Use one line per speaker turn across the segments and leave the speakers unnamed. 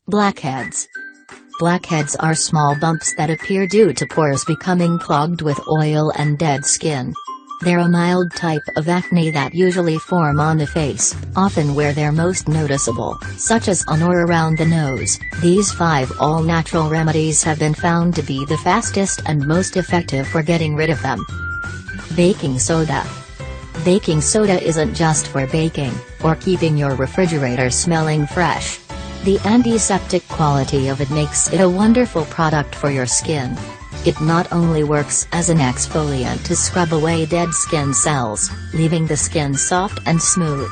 Blackheads. Blackheads are small bumps that appear due to pores becoming clogged with oil and dead skin. They're a mild type of acne that usually form on the face, often where they're most noticeable, such as on or around the nose. These 5 all-natural remedies have been found to be the fastest and most effective for getting rid of them. Baking soda. Baking soda isn't just for baking, or keeping your refrigerator smelling fresh. The antiseptic quality of it makes it a wonderful product for your skin. It not only works as an exfoliant to scrub away dead skin cells, leaving the skin soft and smooth.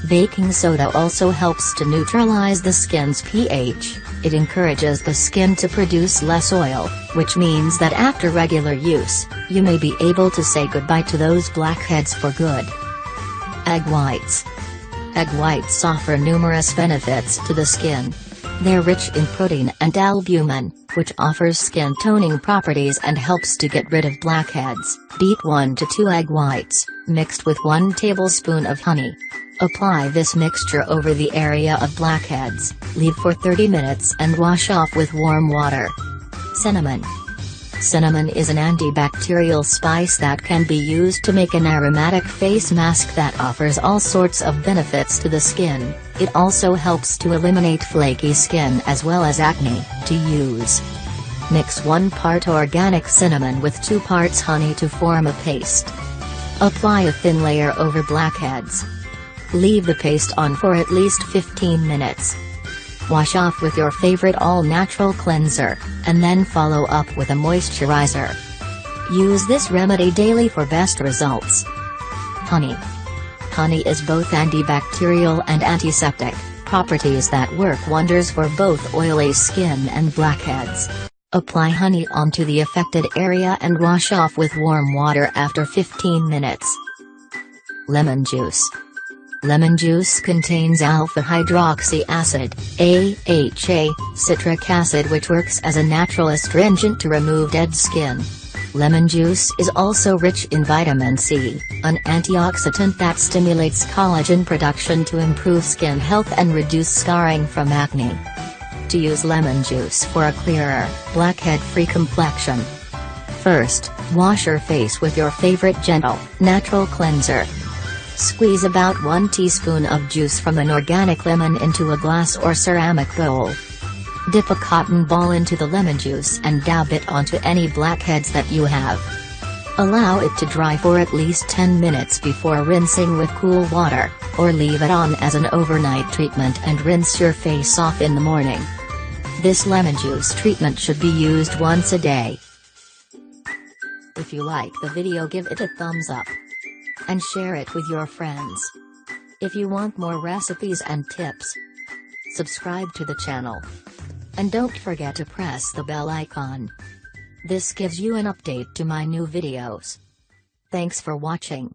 Baking soda also helps to neutralize the skin's pH. It encourages the skin to produce less oil, which means that after regular use, you may be able to say goodbye to those blackheads for good. Egg whites. Egg whites offer numerous benefits to the skin. They're rich in protein and albumin, which offers skin toning properties and helps to get rid of blackheads. Beat 1 to 2 egg whites, mixed with 1 tablespoon of honey. Apply this mixture over the area of blackheads, leave for 30 minutes and wash off with warm water. Cinnamon. Cinnamon is an antibacterial spice that can be used to make an aromatic face mask that offers all sorts of benefits to the skin. It also helps to eliminate flaky skin as well as acne. To use: mix 1 part organic cinnamon with 2 parts honey to form a paste. Apply a thin layer over blackheads. Leave the paste on for at least 15 minutes. Wash off with your favorite all-natural cleanser, and then follow up with a moisturizer. Use this remedy daily for best results. Honey. Honey is both antibacterial and antiseptic, properties that work wonders for both oily skin and blackheads. Apply honey onto the affected area and wash off with warm water after 15 minutes. Lemon juice. Lemon juice contains alpha-hydroxy acid, AHA, citric acid, which works as a natural astringent to remove dead skin. Lemon juice is also rich in vitamin C, an antioxidant that stimulates collagen production to improve skin health and reduce scarring from acne. To use lemon juice for a clearer, blackhead-free complexion. First, wash your face with your favorite gentle, natural cleanser. Squeeze about 1 teaspoon of juice from an organic lemon into a glass or ceramic bowl. Dip a cotton ball into the lemon juice and dab it onto any blackheads that you have. Allow it to dry for at least 10 minutes before rinsing with cool water, or leave it on as an overnight treatment and rinse your face off in the morning. This lemon juice treatment should be used once a day. If you like the video, give it a thumbs up and share it with your friends. If you want more recipes and tips, subscribe to the channel. And don't forget to press the bell icon. This gives you an update to my new videos. Thanks for watching.